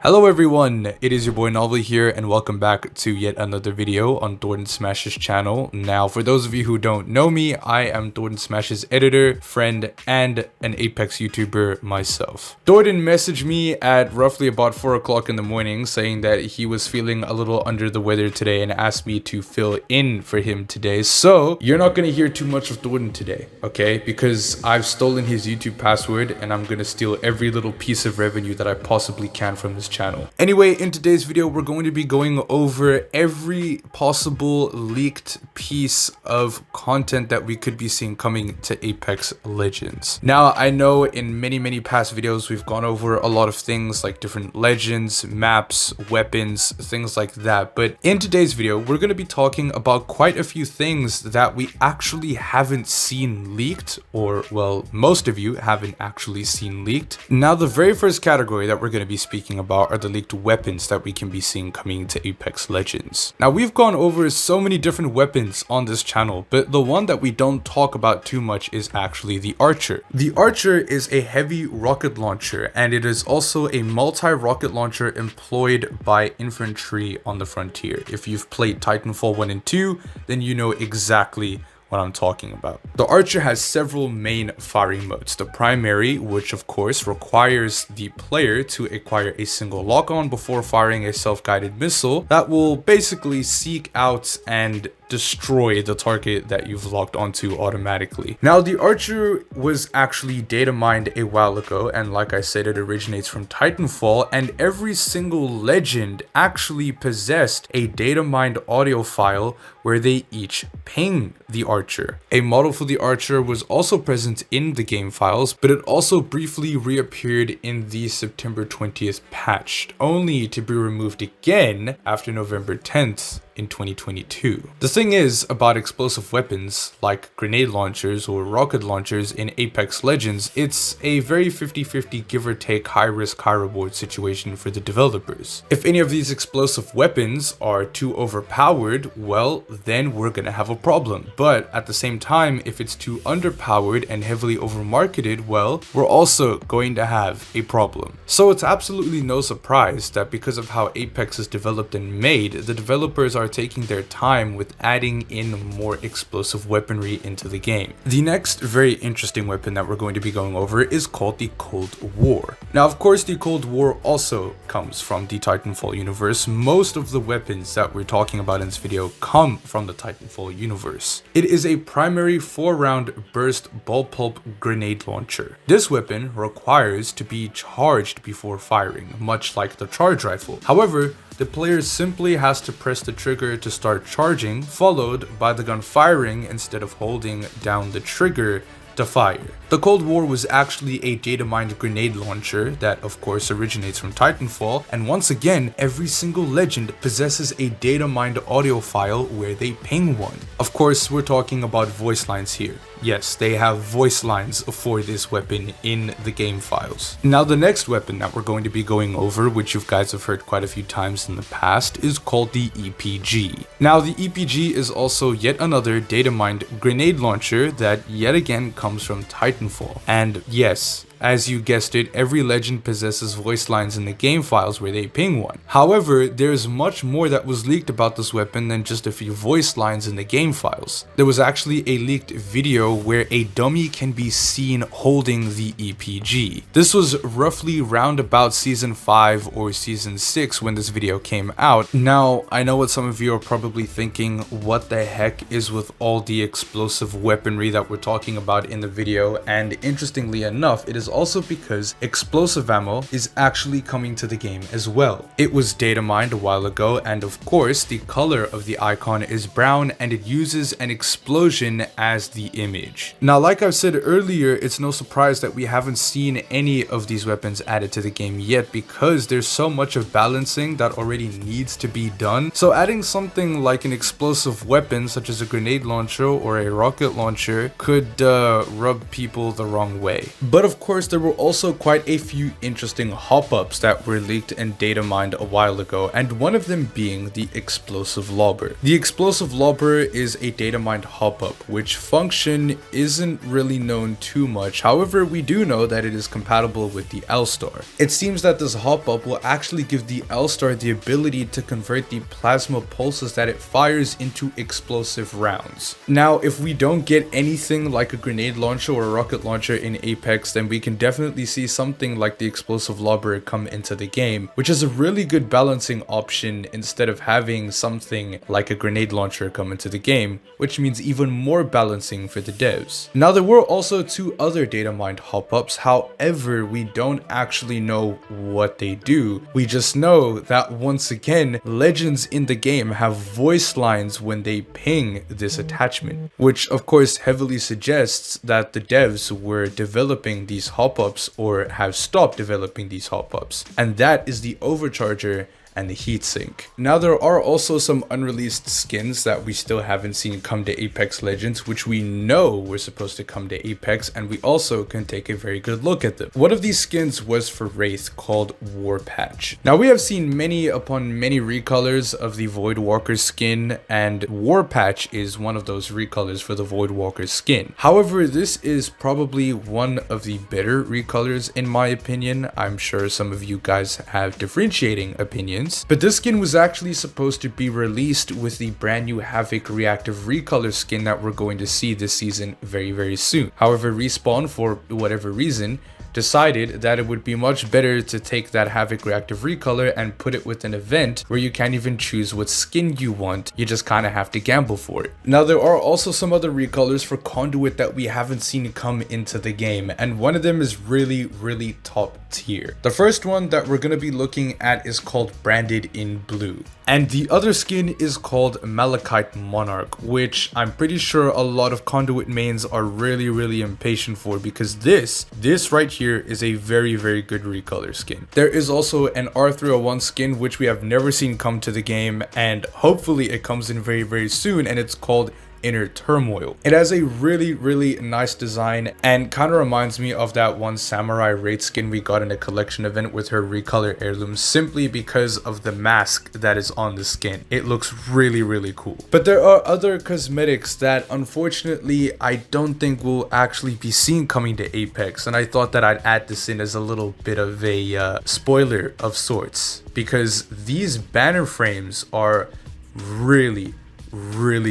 Hello everyone, it is your boy Novel here and welcome back to yet another video on Thordan Smash's channel. Now for those of you who don't know me, I am Thordan Smash's editor, friend, and an Apex YouTuber myself. Thordan messaged me at roughly about 4 o'clock in the morning saying that he was feeling a little under the weather today and asked me to fill in for him today. So you're not going to hear too much of Thordan today, okay? Because I've stolen his YouTube password and I'm going to steal every little piece of revenue that I possibly can from this channel. Anyway, in today's video, we're going to be going over every possible leaked piece of content that we could be seeing coming to Apex Legends. Now, I know in many past videos, we've gone over a lot of things like different legends, maps, weapons, things like that. But in today's video, we're going to be talking about quite a few things that we actually haven't seen leaked, or well, most of you haven't actually seen leaked. Now, the very first category that we're going to be speaking about are the leaked weapons that we can be seeing coming to Apex Legends. Now, we've gone over so many different weapons on this channel, but the one that we don't talk about too much is actually the Archer. The Archer is a heavy rocket launcher, and it is also a multi-rocket launcher employed by infantry on the frontier. If you've played Titanfall 1 and 2, then you know exactly what I'm talking about. The Archer has several main firing modes. The primary, which of course requires the player to acquire a single lock-on before firing a self-guided missile that will basically seek out and destroy the target that you've locked onto automatically. Now, the Archer was actually data mined a while ago, and like I said, it originates from Titanfall, and every single legend actually possessed a data mined audio file where they each ping the Archer. A model for the Archer was also present in the game files, but it also briefly reappeared in the September 20th patch, only to be removed again after November 10th. In 2022. The thing is about explosive weapons like grenade launchers or rocket launchers in Apex Legends, it's a very 50-50 give or take high risk high reward situation for the developers. If any of these explosive weapons are too overpowered, well then we're gonna have a problem. But at the same time, if it's too underpowered and heavily overmarketed, well, we're also going to have a problem. So it's absolutely no surprise that because of how Apex is developed and made, the developers are taking their time with adding in more explosive weaponry into the game. The next very interesting weapon that we're going to be going over is called the Cold War. Now, of course, the Cold War also comes from the Titanfall universe. Most of the weapons that we're talking about in this video come from the Titanfall universe. It is a primary 4-round burst ball pulp grenade launcher. This weapon requires to be charged before firing, much like the charge rifle. However, the player simply has to press the trigger to start charging, followed by the gun firing instead of holding down the trigger to fire. The Cold War was actually a data mined grenade launcher that of course originates from Titanfall, and once again, every single legend possesses a data mined audio file where they ping one. Of course, we're talking about voice lines here. Yes, they have voice lines for this weapon in the game files. Now, the next weapon that we're going to be going over, which you guys have heard quite a few times in the past, is called the EPG. Now, the EPG is also yet another data mined grenade launcher that yet again comes from Titanfall. And yes, as you guessed it, every legend possesses voice lines in the game files where they ping one. However, there's much more that was leaked about this weapon than just a few voice lines in the game files. There was actually a leaked video where a dummy can be seen holding the EPG. This was roughly round about season 5 or season 6 when this video came out. Now, I know what some of you are probably thinking, what the heck is with all the explosive weaponry that we're talking about in the video? And interestingly enough, it is also because explosive ammo is actually coming to the game as well. It was data mined a while ago, and of course the color of the icon is brown and it uses an explosion as the image. Now, like I've said earlier, it's no surprise that we haven't seen any of these weapons added to the game yet because there's so much of balancing that already needs to be done. So adding something like an explosive weapon such as a grenade launcher or a rocket launcher could rub people the wrong way. But of course, course, there were also quite a few interesting hop-ups that were leaked and data mined a while ago, and one of them being the explosive Lobber. The explosive Lobber is a data mined hop-up, which function isn't really known too much. However, we do know that it is compatible with the L-Star. It seems that this hop-up will actually give the L-Star the ability to convert the plasma pulses that it fires into explosive rounds. Now, if we don't get anything like a grenade launcher or a rocket launcher in Apex, then we can definitely see something like the explosive Lobber come into the game, which is a really good balancing option instead of having something like a grenade launcher come into the game, which means even more balancing for the devs. Now, there were also two other data mined hop-ups, however, we don't actually know what they do. We just know that once again, legends in the game have voice lines when they ping this attachment, which of course heavily suggests that the devs were developing these hop-ups or have stopped developing these hop-ups, and that is the overcharger and the heatsink. Now, there are also some unreleased skins that we still haven't seen come to Apex Legends, which we know were supposed to come to Apex, and we also can take a very good look at them. One of these skins was for Wraith called War Patch. Now, we have seen many upon many recolors of the Void Walker skin, and War Patch is one of those recolors for the Void Walker skin. However, this is probably one of the better recolors in my opinion. I'm sure some of you guys have differentiating opinions. But this skin was actually supposed to be released with the brand new Havoc reactive recolor skin that we're going to see this season very soon. However, Respawn, for whatever reason, decided that it would be much better to take that Havoc reactive recolor and put it with an event where you can't even choose what skin you want, you just kind of have to gamble for it. Now, there are also some other recolors for Conduit that we haven't seen come into the game, and one of them is really top tier. The first one that we're going to be looking at is called Branded in Blue, and the other skin is called Malachite Monarch, which I'm pretty sure a lot of Conduit mains are really impatient for, because this right here is a very good recolor skin. There is also an R301 skin which we have never seen come to the game, and hopefully it comes in very soon, and it's called Inner Turmoil. It has a really nice design and kind of reminds me of that one Samurai Wraith skin we got in a collection event with her recolor heirloom, simply because of the mask that is on the skin. It looks really cool. But there are other cosmetics that unfortunately I don't think we'll actually be seen coming to Apex, and I thought that I'd add this in as a little bit of a spoiler of sorts, because these banner frames are really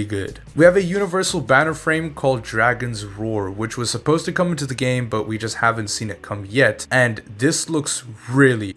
good. We have a universal banner frame called Dragon's Roar, which was supposed to come into the game, but we just haven't seen it come yet, and this looks really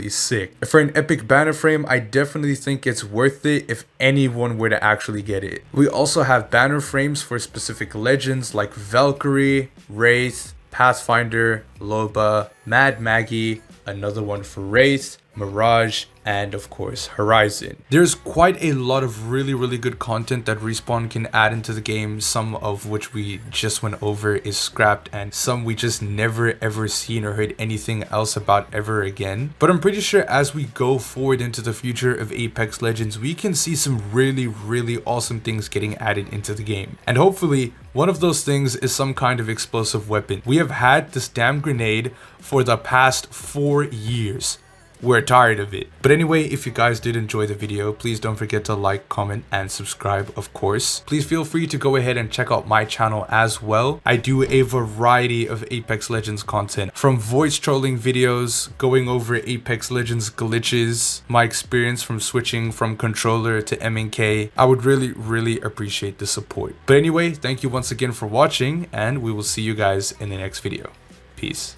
sick. For an epic banner frame, I definitely think it's worth it if anyone were to actually get it. We also have banner frames for specific legends like Valkyrie, Wraith, Pathfinder, Loba, Mad Maggie, another one for Wraith, Mirage, and of course Horizon. There's quite a lot of really good content that Respawn can add into the game, some of which we just went over is scrapped, and some we just never ever seen or heard anything else about ever again. But I'm pretty sure as we go forward into the future of Apex Legends, we can see some really awesome things getting added into the game, and hopefully one of those things is some kind of explosive weapon. We have had this damn grenade for the past 4 years. We're tired of it. But anyway, if you guys did enjoy the video, please don't forget to like, comment, and subscribe, of course. Please feel free to go ahead and check out my channel as well. I do a variety of Apex Legends content, from voice trolling videos, going over Apex Legends glitches, my experience from switching from controller to M&K. I would really appreciate the support. But anyway, thank you once again for watching, and we will see you guys in the next video. Peace.